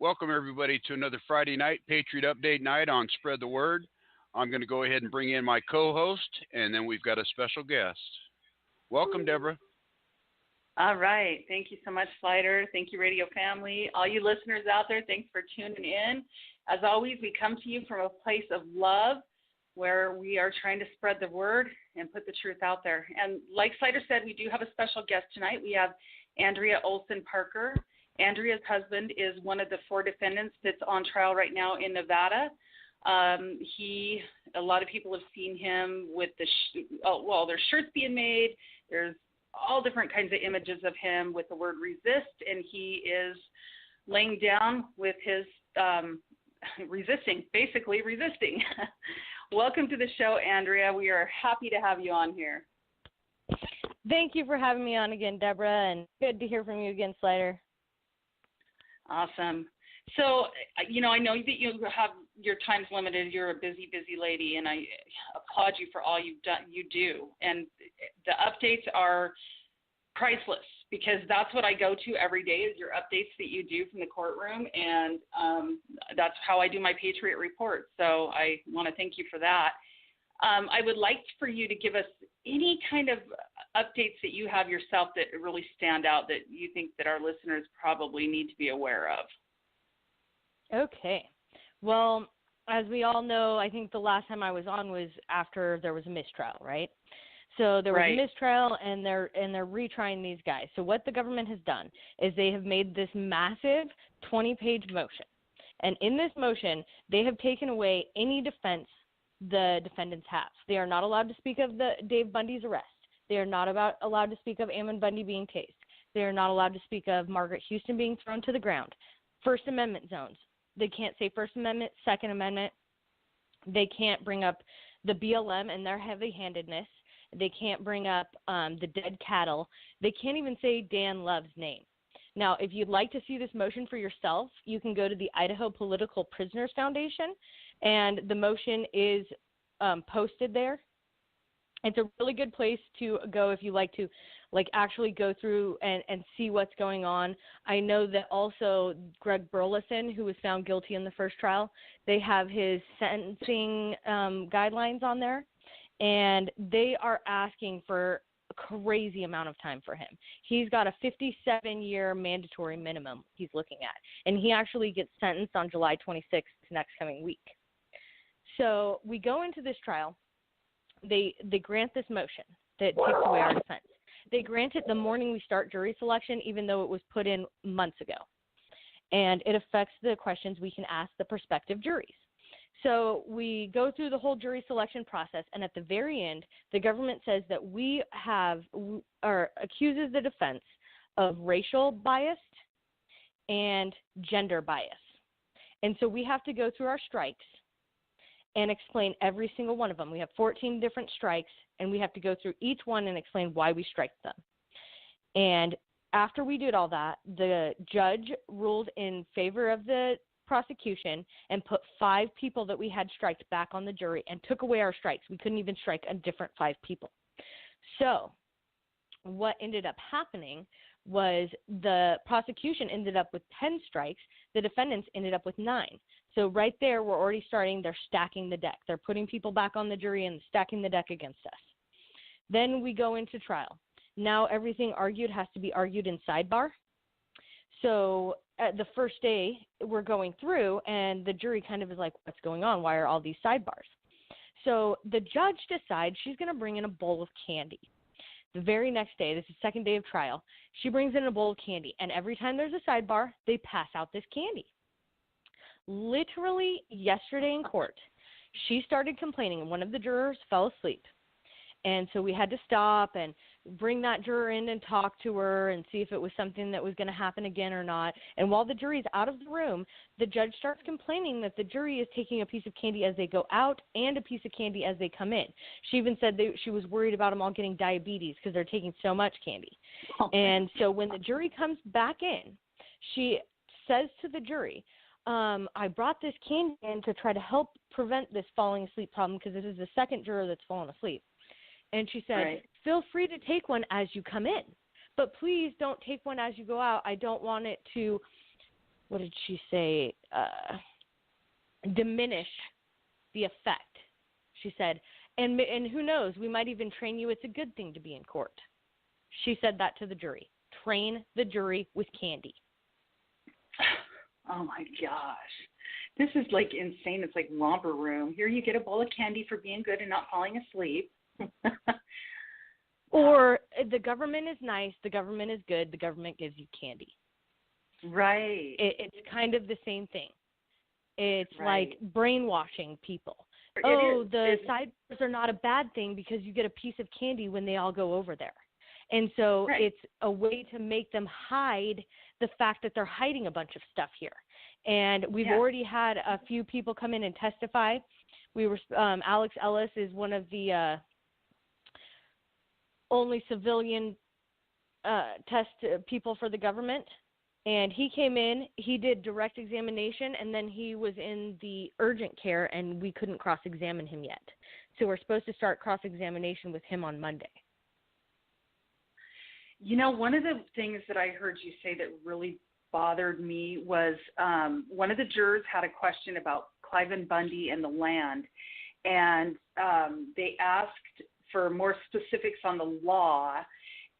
Welcome, everybody, to another Friday night Patriot Update night on Spread the Word. I'm going to go ahead and bring in my co host, and then we've got a special guest. Welcome, Deborah. All right. Thank you so much, Slider. Thank you, radio family. All you listeners out there, thanks for tuning in. As always, we come to you from a place of love where we are trying to spread the word and put the truth out there. And like Slider said, we do have a special guest tonight. We have Andrea Olson Parker. Andrea's husband is one of the 4 defendants that's on trial right now in Nevada. A lot of people have seen him with there's shirts being made. There's all different kinds of images of him with the word resist, and he is laying down with his basically resisting. Welcome to the show, Andrea. We are happy to have you on here. Thank you for having me on again, Deborah, and good to hear from you again, Slider. Awesome. So, I know that you have your time's limited. You're a busy, busy lady, and I applaud you for all you've done. You do, and the updates are priceless because that's what I go to every day is your updates that you do from the courtroom, and that's how I do my Patriot Report. So I want to thank you for that. I would like for you to give us any kind of updates that you have yourself that really stand out that you think that our listeners probably need to be aware of. Okay. Well, as we all know, I think the last time I was on was after there was a mistrial, right? So there was a mistrial, and they're retrying these guys. So what the government has done is they have made this massive 20-page motion. And in this motion, they have taken away any defense the defendants have. They are not allowed to speak of the Dave Bundy's arrest. They are not allowed to speak of Ammon Bundy being tased. They are not allowed to speak of Margaret Houston being thrown to the ground. First Amendment zones. They can't say First Amendment, Second Amendment. They can't bring up the BLM and their heavy-handedness. They can't bring up the dead cattle. They can't even say Dan Love's name. Now, if you'd like to see this motion for yourself, you can go to the Idaho Political Prisoners Foundation, and the motion is posted there. It's a really good place to go if you like to actually go through and see what's going on. I know that also Greg Burleson, who was found guilty in the first trial, they have his sentencing guidelines on there, and they are asking for a crazy amount of time for him. He's got a 57-year mandatory minimum he's looking at, and he actually gets sentenced on July 26th next coming week. So we go into this trial. They grant this motion that takes away our defense. They grant it the morning we start jury selection, even though it was put in months ago. And it affects the questions we can ask the prospective juries. So we go through the whole jury selection process, and at the very end, the government says that accuses the defense of racial bias and gender bias. And so we have to go through our strikes and explain every single one of them. We have 14 different strikes, and we have to go through each one and explain why we strike them. And after we did all that, the judge ruled in favor of the prosecution and put 5 people that we had striked back on the jury and took away our strikes. We couldn't even strike a different 5 people. So what ended up happening was the prosecution ended up with 10 strikes. The defendants ended up with 9. So right there, we're already starting. They're stacking the deck. They're putting people back on the jury and stacking the deck against us. Then we go into trial. Now everything argued has to be argued in sidebar. So at the first day, we're going through, and the jury kind of is like, what's going on? Why are all these sidebars? So the judge decides she's going to bring in a bowl of candy. The very next day, this is the second day of trial, she brings in a bowl of candy, and every time there's a sidebar, they pass out this candy. Literally yesterday in court, she started complaining, and one of the jurors fell asleep. And so we had to stop and bring that juror in and talk to her and see if it was something that was going to happen again or not. And while the jury's out of the room, the judge starts complaining that the jury is taking a piece of candy as they go out and a piece of candy as they come in. She even said she was worried about them all getting diabetes because they're taking so much candy. And so when the jury comes back in, she says to the jury, I brought this candy in to try to help prevent this falling asleep problem because this is the second juror that's fallen asleep. And she said, feel free to take one as you come in, but please don't take one as you go out. I don't want it to what did she say? Diminish the effect. She said, and who knows, we might even train you it's a good thing to be in court. She said that to the jury. Train the jury with candy. Oh, my gosh. This is like insane. It's like romper room. Here you get a bowl of candy for being good and not falling asleep. Or the government is nice, the government is good, the government gives you candy. Right. It's kind of the same thing. It's right. like brainwashing people. The sidebars are not a bad thing because you get a piece of candy when they all go over there. And so it's a way to make them hide the fact that they're hiding a bunch of stuff here. And we've already had a few people come in and testify. We were Alex Ellis is one of the only civilian test people for the government. And he came in, he did direct examination, and then he was in the urgent care, and we couldn't cross-examine him yet. So we're supposed to start cross-examination with him on Monday. You know, one of the things that I heard you say that really bothered me was one of the jurors had a question about Cliven Bundy and the land, and they asked for more specifics on the law.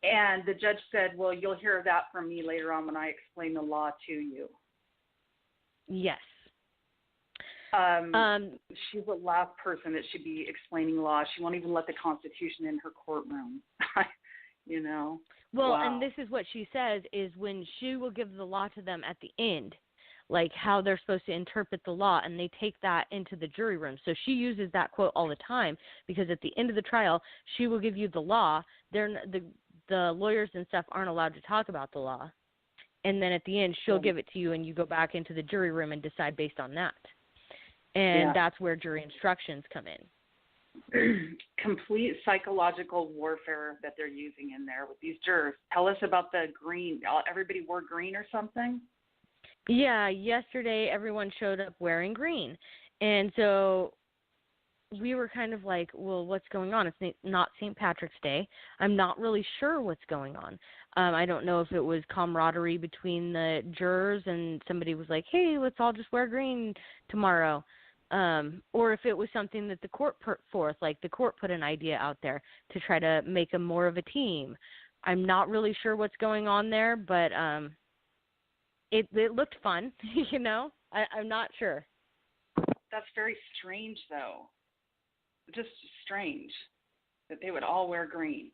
And the judge said, well, you'll hear that from me later on when I explain the law to you. Yes. She's the last person that should be explaining law. She won't even let the Constitution in her courtroom, you know. Well, wow. And this is what she says is when she will give the law to them at the end, like how they're supposed to interpret the law, and they take that into the jury room. So she uses that quote all the time because at the end of the trial, she will give you the law. The lawyers and stuff aren't allowed to talk about the law. And then at the end, she'll give it to you, and you go back into the jury room and decide based on that. And that's where jury instructions come in. Complete psychological warfare that they're using in there with these jurors. Tell us about the green. Everybody wore green or something? Yeah, yesterday everyone showed up wearing green. And so we were kind of like, well, what's going on? It's not St. Patrick's Day. I'm not really sure what's going on. I don't know if it was camaraderie between the jurors and somebody was like, hey, let's all just wear green tomorrow. Or if it was something that the court put forth, like the court put an idea out there to try to make them more of a team. I'm not really sure what's going on there, but it looked fun, you know? I'm not sure. That's very strange, though. Just strange that they would all wear green.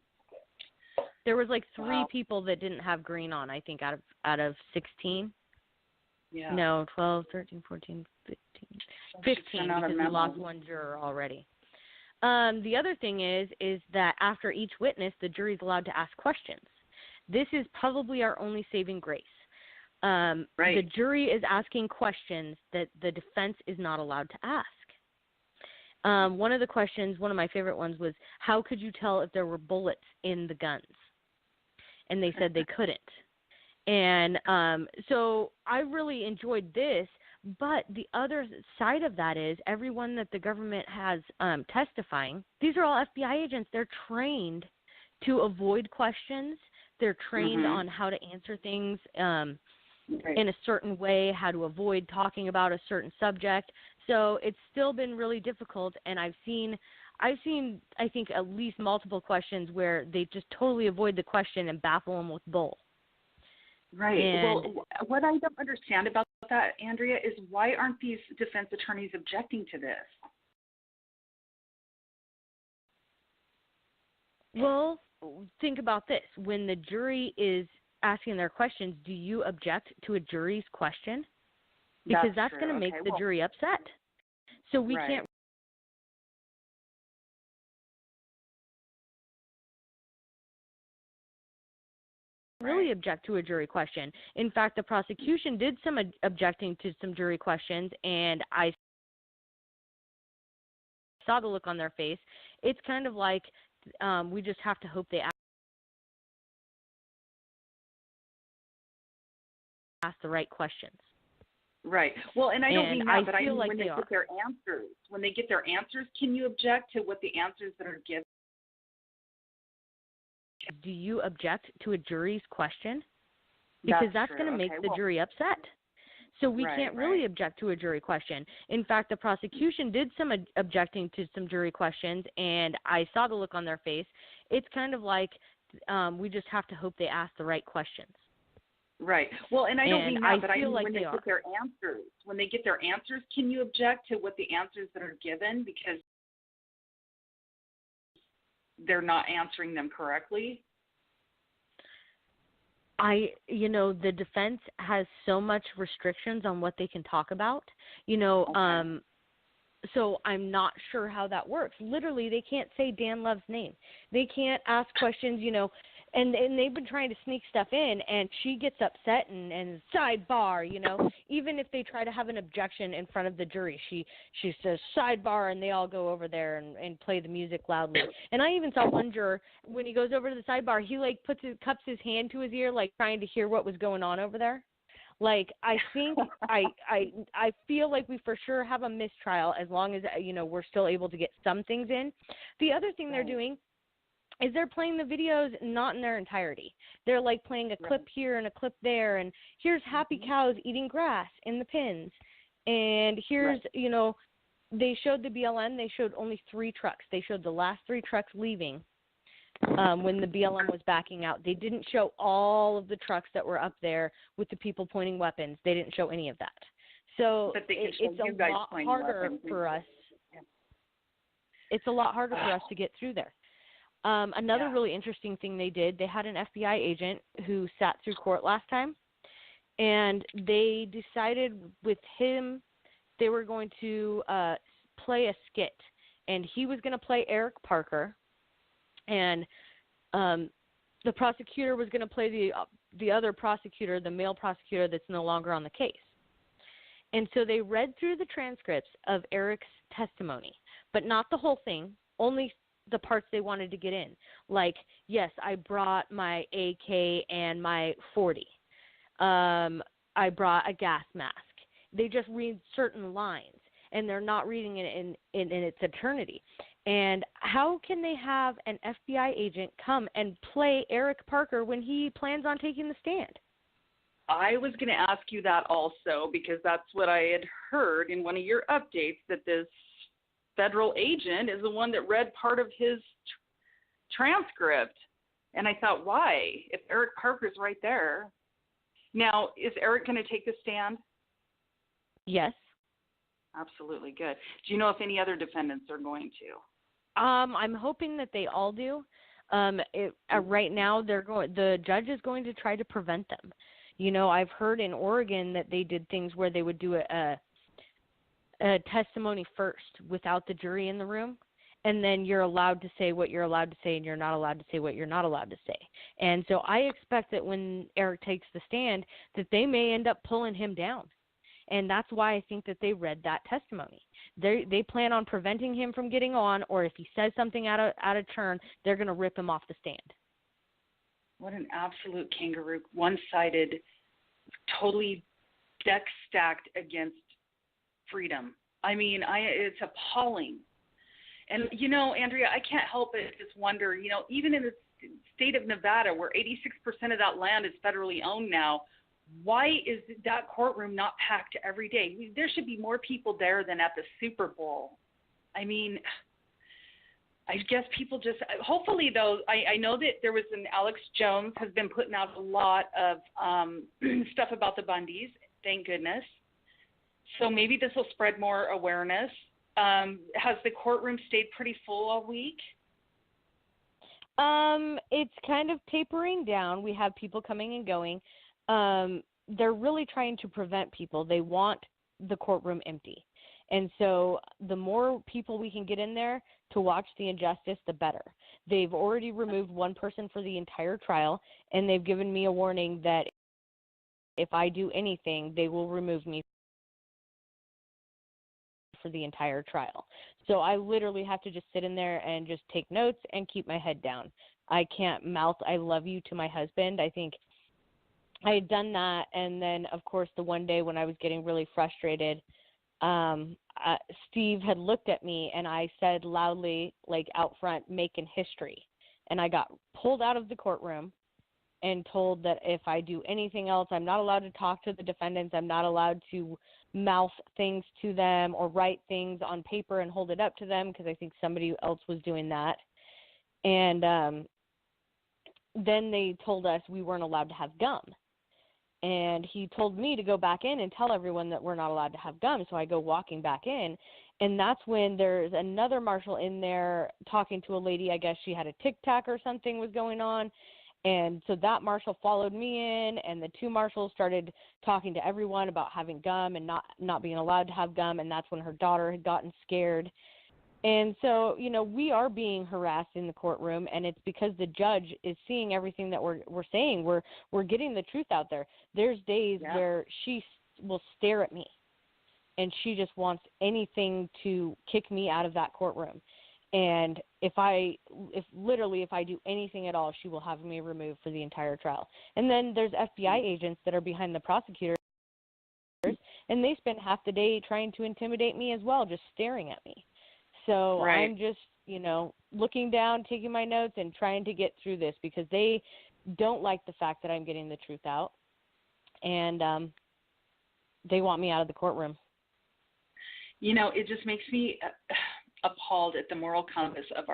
There was like 3 people that didn't have green on, I think, out of 16. Yeah. No, 12, 13, 14, 15. 15 because we lost one juror already. The other thing is that after each witness, the jury's allowed to ask questions. This is probably our only saving grace. The jury is asking questions that the defense is not allowed to ask. One of the questions, one of my favorite ones was, how could you tell if there were bullets in the guns? And they said they couldn't. And so I really enjoyed this, but the other side of that is everyone that the government has testifying, these are all FBI agents. They're trained to avoid questions. They're trained on how to answer things in a certain way, how to avoid talking about a certain subject. So it's still been really difficult, and I've seen I think at least multiple questions where they just totally avoid the question and baffle them with bull. Right. And well, what I don't understand about that, Andrea, is why aren't these defense attorneys objecting to this? Well, think about this. When the jury is asking their questions, do you object to a jury's question? Because that's going to make the jury upset. So we can't really object to a jury question. In fact, the prosecution did some objecting to some jury questions, and I saw the look on their face. It's kind of like we just have to hope they ask the right questions. Right. Well, and I don't mean that, but I mean like when they get their answers. When they get their answers, can you object to what the answers that are given? Do you object to a jury's question? Because that's going to make the jury upset. So we can't really object to a jury question. In fact, the prosecution did some objecting to some jury questions, and I saw the look on their face. It's kind of like we just have to hope they ask the right questions. Right. Well, and I don't mean that, but I mean like when they get their answers. When they get their answers, can you object to what the answers that are given because they're not answering them correctly? The defense has so much restrictions on what they can talk about, so I'm not sure how that works. Literally, they can't say Dan Love's name. They can't ask questions, and they've been trying to sneak stuff in, and she gets upset and sidebar, even if they try to have an objection in front of the jury, she says sidebar, and they all go over there and play the music loudly. And I even saw one juror, when he goes over to the sidebar, he cups his hand to his ear, like trying to hear what was going on over there. Like, I think I feel like we for sure have a mistrial as long as, we're still able to get some things in. The other thing they're doing is they're playing the videos not in their entirety. They're like playing a clip here and a clip there, and here's happy cows eating grass in the pins. And here's, they showed the BLM, they showed only 3 trucks. They showed the last 3 trucks leaving when the BLM was backing out. They didn't show all of the trucks that were up there with the people pointing weapons. They didn't show any of that. So it's a lot harder for us. It's a lot harder for us to get through there. Another really interesting thing they did, they had an FBI agent who sat through court last time, and they decided with him they were going to play a skit, and he was going to play Eric Parker, and the prosecutor was going to play the other prosecutor, the male prosecutor that's no longer on the case. And so they read through the transcripts of Eric's testimony, but not the whole thing, only the parts they wanted to get in. Like, yes, I brought my AK and my 40. I brought a gas mask. They just read certain lines, and they're not reading it in its eternity. And how can they have an FBI agent come and play Eric Parker when he plans on taking the stand? I was going to ask you that also, because that's what I had heard in one of your updates, that this federal agent is the one that read part of his transcript. And I thought, why? If Eric Parker's right there. Now, is Eric going to take the stand? Yes. Absolutely. Good. Do you know if any other defendants are going to? I'm hoping that they all do. Right now, the judge is going to try to prevent them. I've heard in Oregon that they did things where they would do a testimony first without the jury in the room, and then you're allowed to say what you're allowed to say and you're not allowed to say what you're not allowed to say. And so I expect that when Eric takes the stand that they may end up pulling him down. And that's why I think that they read that testimony. They plan on preventing him from getting on, or if he says something out of turn, they're going to rip him off the stand. What an absolute kangaroo, one-sided, totally deck stacked against freedom. I mean, it's appalling. And, Andrea, I can't help but just wonder, even in the state of Nevada, where 86% of that land is federally owned now, why is that courtroom not packed every day? There should be more people there than at the Super Bowl. I mean, I guess people just – hopefully, though, I know that there was Alex Jones has been putting out a lot of stuff about the Bundys, thank goodness. So maybe this will spread more awareness. Has the courtroom stayed pretty full all week? It's kind of tapering down. We have people coming and going. They're really trying to prevent people. They want the courtroom empty. And so the more people we can get in there to watch the injustice, the better. They've already removed one person for the entire trial, and they've given me a warning that if I do anything, they will remove me for the entire trial. So I literally have to just sit in there and just take notes and keep my head down. I can't mouth I love you to my husband. I think I had done that, and then, of course, the one day when I was getting really frustrated, Steve had looked at me, and I said loudly, like out front, making history. And I got pulled out of the courtroom, and told that if I do anything else, I'm not allowed to talk to the defendants. I'm not allowed to mouth things to them or write things on paper and hold it up to them, because I think somebody else was doing that. And then they told us we weren't allowed to have gum. And he told me to go back in and tell everyone that we're not allowed to have gum. So I go walking back in, and that's when there's another marshal in there talking to a lady. I guess she had a tic-tac or something was going on. And so that marshal followed me in, and the two marshals started talking to everyone about having gum and not being allowed to have gum, and that's when her daughter had gotten scared. And so, we are being harassed in the courtroom, and it's because the judge is seeing everything that we're saying. We're getting the truth out there. There's days where she will stare at me, and she just wants anything to kick me out of that courtroom. And if I do anything at all, she will have me removed for the entire trial. And then there's FBI agents that are behind the prosecutors, and they spend half the day trying to intimidate me as well, just staring at me. So I'm just, looking down, taking my notes, and trying to get through this, because they don't like the fact that I'm getting the truth out, and they want me out of the courtroom. It just makes me appalled at the moral compass of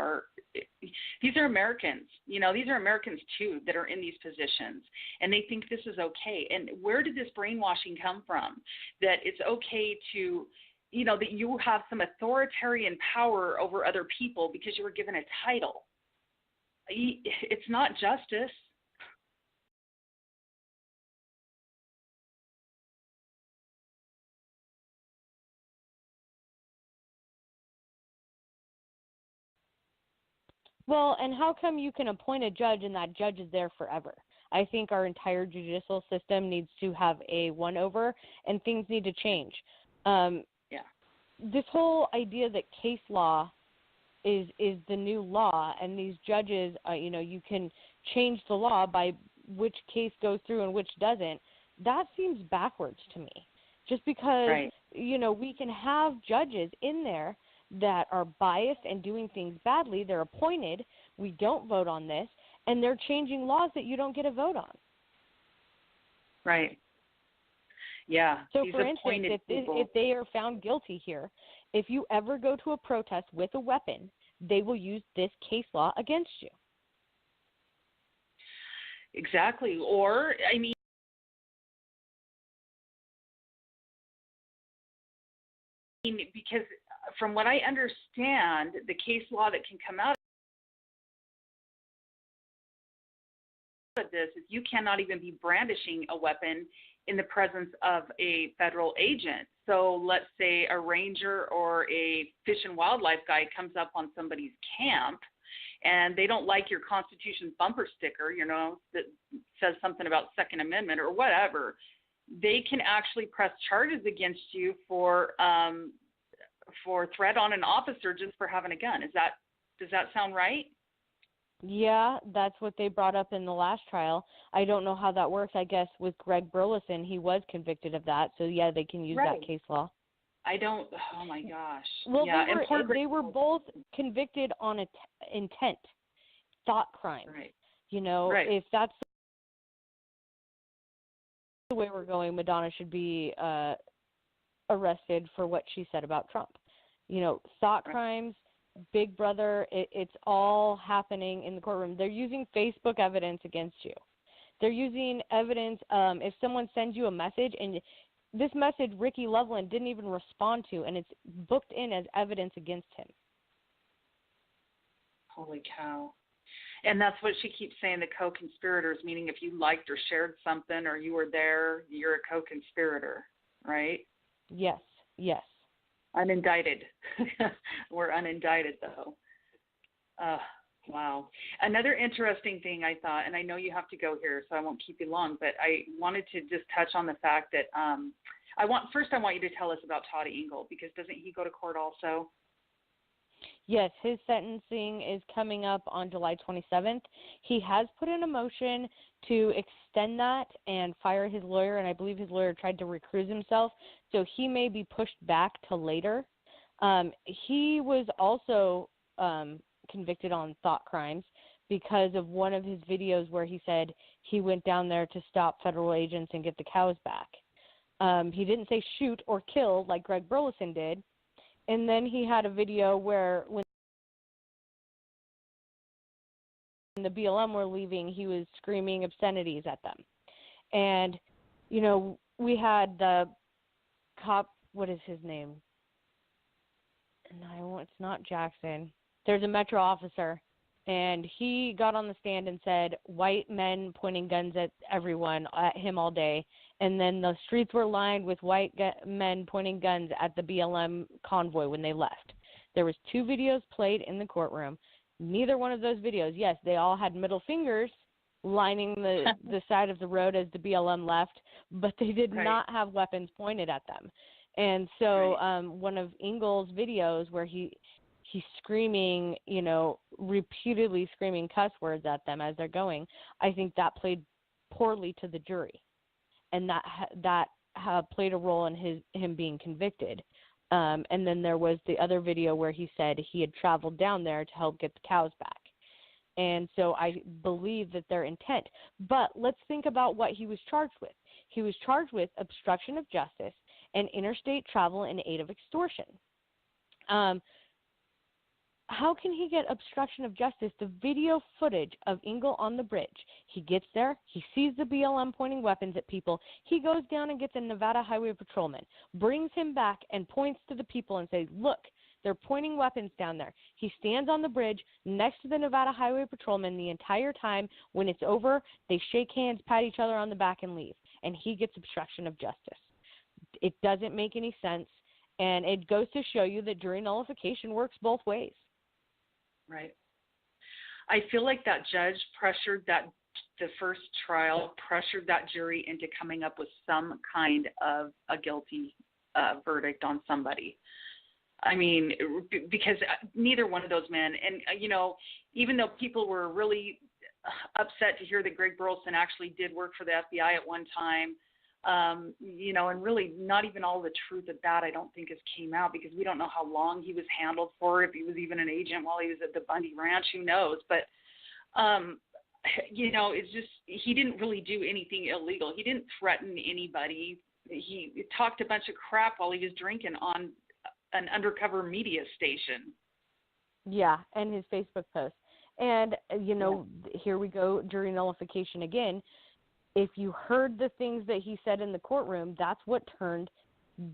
these are Americans, these are Americans too that are in these positions, and they think this is okay. And where did this brainwashing come from, that it's okay to, that you have some authoritarian power over other people because you were given a title? It's not justice. Well, and how come you can appoint a judge and that judge is there forever? I think our entire judicial system needs to have a one-over, and things need to change. This whole idea that case law is the new law, and these judges, you can change the law by which case goes through and which doesn't, that seems backwards to me. Just because, we can have judges in there that are biased and doing things badly. They're appointed. We don't vote on this, and they're changing laws that you don't get a vote on. Right. Yeah. So, for instance, if they are found guilty here, if you ever go to a protest with a weapon, they will use this case law against you. Exactly. Or, because from what I understand, the case law that can come out of this is you cannot even be brandishing a weapon in the presence of a federal agent. So let's say a ranger or a fish and wildlife guy comes up on somebody's camp, and they don't like your Constitution bumper sticker, that says something about Second Amendment or whatever, they can actually press charges against you for threat on an officer just for having a gun. Does that sound right? Yeah, that's what they brought up in the last trial. I don't know how that works. I guess with Greg Burleson, he was convicted of that. So, yeah, they can use that case law. Oh, my gosh. Well, they were both convicted on intent, thought crime. Right. If that's the way we're going, Madonna should be arrested for what she said about Trump. Thought crimes, Big Brother, it's all happening in the courtroom. They're using Facebook evidence against you. They're using evidence if someone sends you a message, and this message Ricky Loveland didn't even respond to, and it's booked in as evidence against him. Holy cow. And that's what she keeps saying, the co-conspirators, meaning if you liked or shared something or you were there, you're a co-conspirator, right? Yes. Unindicted. We're unindicted, though. Wow. Another interesting thing I thought, and I know you have to go here, so I won't keep you long, but I wanted to just touch on the fact that I want you to tell us about Todd Engel, because doesn't he go to court also? Yes, his sentencing is coming up on July 27th. He has put in a motion to extend that and fire his lawyer, and I believe his lawyer tried to recuse himself, so he may be pushed back to later. He was also convicted on thought crimes, because of one of his videos where he said he went down there to stop federal agents and get the cows back. He didn't say shoot or kill like Greg Burleson did. And then he had a video where when the BLM were leaving, he was screaming obscenities at them. And, you know, we had the cop, what is his name? No, it's not Jackson. There's a Metro officer, and he got on the stand and said white men pointing guns at everyone, at him all day. And then the streets were lined with white men pointing guns at the BLM convoy when they left. There was 2 videos played in the courtroom. Neither one of those videos, yes, they all had middle fingers lining the side of the road as the BLM left, but they did not have weapons pointed at them. And so one of Engel's videos where he's screaming, you know, repeatedly screaming cuss words at them as they're going, I think that played poorly to the jury. And that played a role in him being convicted. And then there was the other video where he said he had traveled down there to help get the cows back. And so I believe that their intent. But let's think about what he was charged with. He was charged with obstruction of justice and interstate travel in aid of extortion. How can he get obstruction of justice? The video footage of Engel on the bridge. He gets there. He sees the BLM pointing weapons at people. He goes down and gets a Nevada Highway Patrolman, brings him back and points to the people and says, look, they're pointing weapons down there. He stands on the bridge next to the Nevada Highway Patrolman the entire time. When it's over, they shake hands, pat each other on the back, and leave. And he gets obstruction of justice. It doesn't make any sense. And it goes to show you that jury nullification works both ways. Right. I feel like that judge the first trial pressured that jury into coming up with some kind of a guilty verdict on somebody. I mean, because neither one of those men, and, you know, even though people were really upset to hear that Greg Burleson actually did work for the FBI at one time, you know, and really not even all the truth of that I don't think has came out, because we don't know how long he was handled for, if he was even an agent while he was at the Bundy Ranch, who knows. But, you know, it's just, he didn't really do anything illegal. He didn't threaten anybody. He talked a bunch of crap while he was drinking on an undercover media station. Yeah, and his Facebook post. And, you know, here we go, jury nullification again. If you heard the things that he said in the courtroom, that's what turned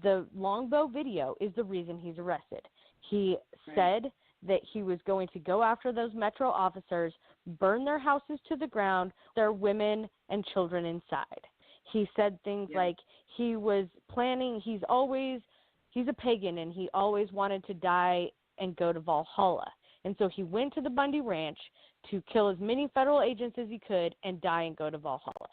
the Longbow video is the reason he's arrested. He said that he was going to go after those Metro officers, burn their houses to the ground, their women and children inside. He said things like he was planning, he's a pagan and he always wanted to die and go to Valhalla. And so he went to the Bundy Ranch to kill as many federal agents as he could and die and go to Valhalla.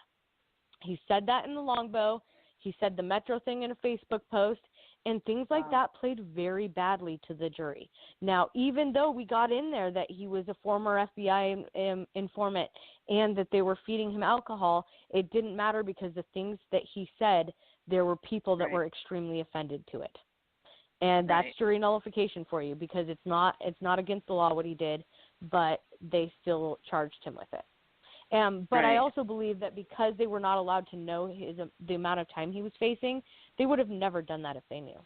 He said that in the Longbow. He said the Metro thing in a Facebook post, and things like that played very badly to the jury. Now, even though we got in there that he was a former FBI informant and that they were feeding him alcohol, it didn't matter, because the things that he said, there were people that were extremely offended to it. And that's jury nullification for you, because it's not against the law what he did, but they still charged him with it. But I also believe that because they were not allowed to know the amount of time he was facing, they would have never done that if they knew.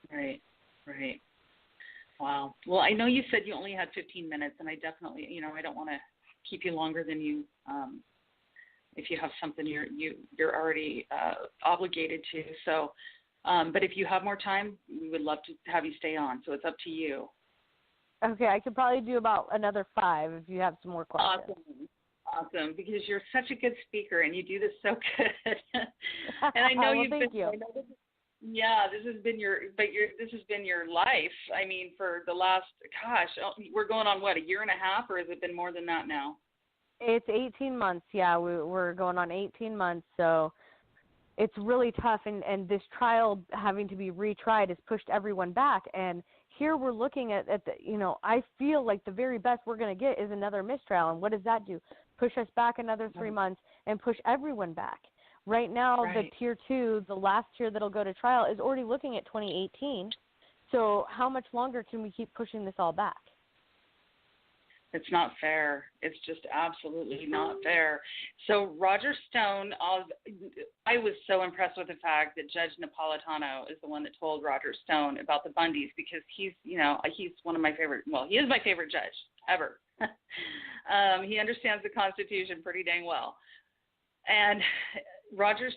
Right. Wow. Well, I know you said you only had 15 minutes, and I definitely, you know, I don't want to keep you longer than you. If you have something you're already obligated to. So, but if you have more time, we would love to have you stay on. So it's up to you. Okay, I could probably do about another 5 if you have some more questions. Awesome, because you're such a good speaker and you do this so good. And I know thank you. This has been your life. I mean, for the last, we're going on what, a year and a half, or has it been more than that now? It's 18 months. Yeah, we're going on 18 months, so it's really tough. And this trial having to be retried has pushed everyone back. And here we're looking at the, you know, I feel like the very best we're going to get is another mistrial. And what does that do? Push us back another 3 months and push everyone back. Right now, the Tier 2, the last tier that'll go to trial, is already looking at 2018. So how much longer can we keep pushing this all back? It's not fair. It's just absolutely not fair. So Roger Stone, I was so impressed with the fact that Judge Napolitano is the one that told Roger Stone about the Bundys, because he's one of my favorite, he is my favorite judge ever. He understands the Constitution pretty dang well. And Roger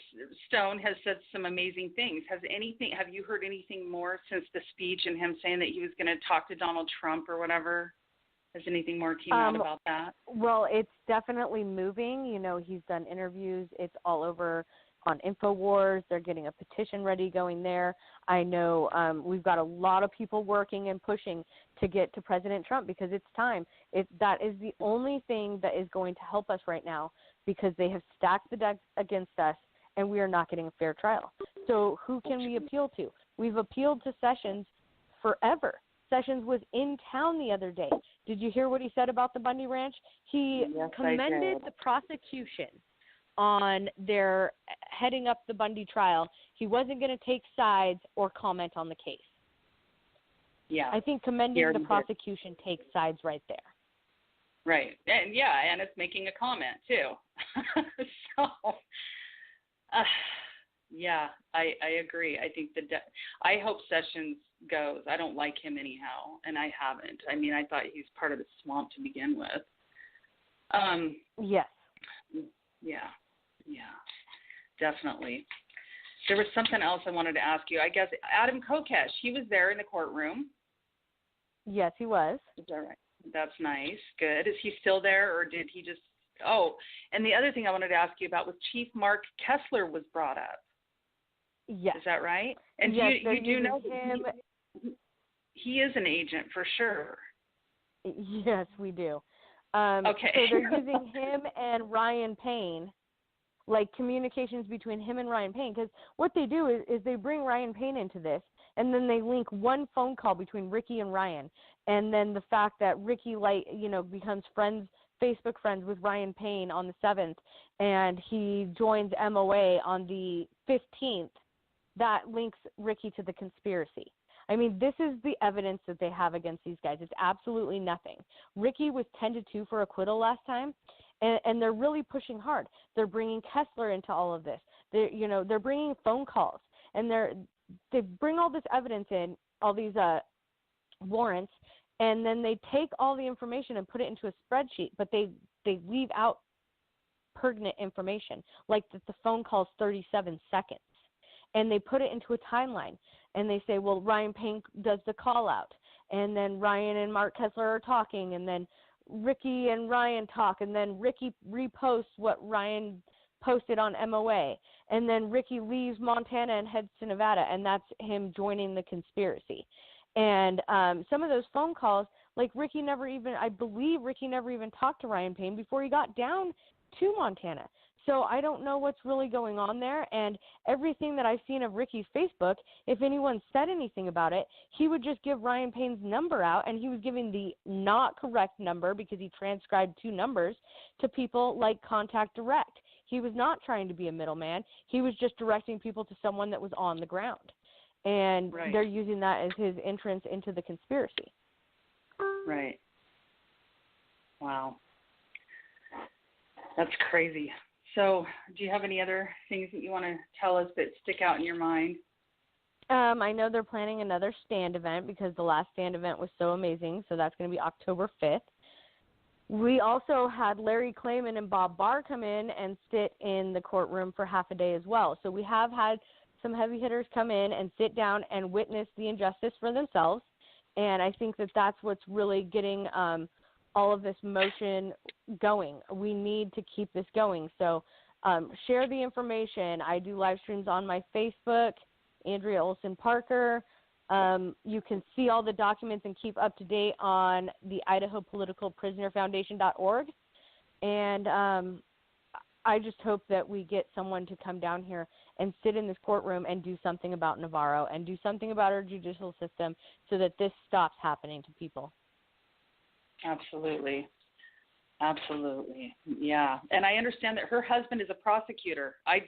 Stone has said some amazing things. Have you heard anything more since the speech and him saying that he was going to talk to Donald Trump or whatever? Has anything more came out about that? Well, it's definitely moving. He's done interviews. It's all over on InfoWars. They're getting a petition ready going there. I know we've got a lot of people working and pushing to get to President Trump, because it's time. That is the only thing that is going to help us right now, because they have stacked the deck against us and we are not getting a fair trial. So who can we appeal to? We've appealed to Sessions forever. Sessions was in town the other day. Did you hear what he said about the Bundy Ranch? He commended the prosecution on their heading up the Bundy trial. He wasn't going to take sides or comment on the case. Yeah. I think commending the prosecution takes sides right there. Right. And it's making a comment too. I agree. I think I hope Sessions goes. I don't like him anyhow, and I haven't. I mean, I thought he's part of the swamp to begin with. Yes. Yeah, definitely. There was something else I wanted to ask you. I guess Adam Kokesh, he was there in the courtroom. Yes, he was. Is that right? That's nice. Good. Is he still there, or did he just? Oh, and the other thing I wanted to ask you about was Chief Mark Kessler was brought up. Yes. Is that right? And yes, you do know him. He is an agent for sure. Yes, we do. Okay. So they're using him and Ryan Payne, like communications between him and Ryan Payne, because what they do is they bring Ryan Payne into this, and then they link one phone call between Ricky and Ryan, and then the fact that Ricky becomes Facebook friends with Ryan Payne on the 7th, and he joins MOA on the 15th. That links Ricky to the conspiracy. I mean, this is the evidence that they have against these guys. It's absolutely nothing. Ricky was 10-2 for acquittal last time, and they're really pushing hard. They're bringing Kessler into all of this. They're bringing phone calls, and they bring all this evidence in, all these warrants, and then they take all the information and put it into a spreadsheet, but they leave out pertinent information, like that the phone call's 37 seconds. And they put it into a timeline, and they say, well, Ryan Payne does the call out, and then Ryan and Mark Kessler are talking, and then Ricky and Ryan talk, and then Ricky reposts what Ryan posted on MOA, and then Ricky leaves Montana and heads to Nevada, and that's him joining the conspiracy. And some of those phone calls, like I believe Ricky never even talked to Ryan Payne before he got down to Montana. So I don't know what's really going on there. And everything that I've seen of Ricky's Facebook, if anyone said anything about it, he would just give Ryan Payne's number out, and he was giving the not correct number because he transcribed 2 numbers to people like Contact Direct. He was not trying to be a middleman. He was just directing people to someone that was on the ground. And They're using that as his entrance into the conspiracy. Right. Wow. That's crazy. So do you have any other things that you want to tell us that stick out in your mind? I know they're planning another stand event because the last stand event was so amazing, so that's going to be October 5th. We also had Larry Klayman and Bob Barr come in and sit in the courtroom for half a day as well. So we have had some heavy hitters come in and sit down and witness the injustice for themselves, and I think that that's what's really getting all of this motion going. We need to keep this going. So share the information. I do live streams on my Facebook, Andrea Olson Parker. You can see all the documents and keep up to date on the Idaho Political Prisoner Foundation.org. And I just hope that we get someone to come down here and sit in this courtroom and do something about Navarro and do something about our judicial system so that this stops happening to people. Absolutely. Yeah. And I understand that her husband is a prosecutor. I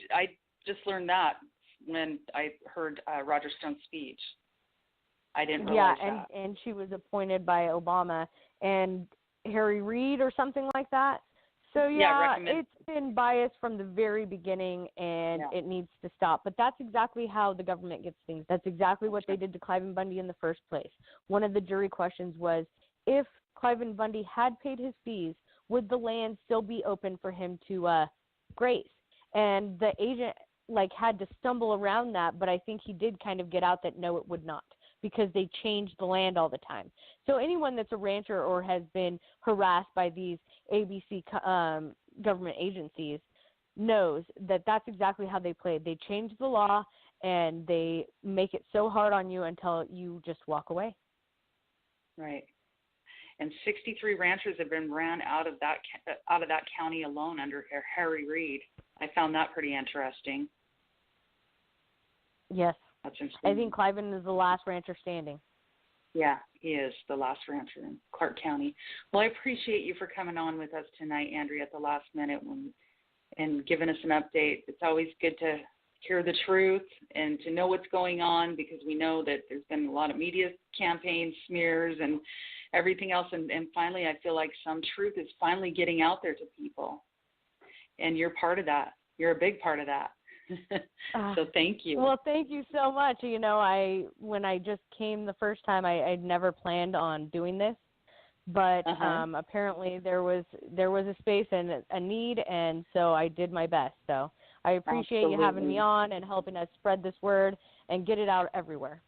just learned that when I heard Roger Stone's speech. I didn't realize that. Yeah, and she was appointed by Obama. And Harry Reid or something like that. So it's been biased from the very beginning, and it needs to stop. But that's exactly how the government gets things. That's exactly what they did to Cliven Bundy in the first place. One of the jury questions was, if Cliven Bundy had paid his fees, would the land still be open for him to graze? And the agent had to stumble around that, but I think he did kind of get out that no, it would not, because they changed the land all the time. So anyone that's a rancher or has been harassed by these ABC government agencies knows that that's exactly how they played. They change the law, and they make it so hard on you until you just walk away. Right. And 63 ranchers have been ran out of that county alone under Harry Reid. I found that pretty interesting. Yes. That's interesting. I think Cliven is the last rancher standing. Yeah, he is the last rancher in Clark County. Well, I appreciate you for coming on with us tonight, Andrea, at the last minute and giving us an update. It's always good to hear the truth and to know what's going on, because we know that there's been a lot of media campaigns, smears, and everything else. And finally, I feel like some truth is finally getting out there to people. And you're part of that. You're a big part of that. So thank you. Well, thank you so much. You know, when I just came the first time, I'd never planned on doing this, but apparently there was a space and a need, and so I did my best. So I appreciate you having me on and helping us spread this word and get it out everywhere.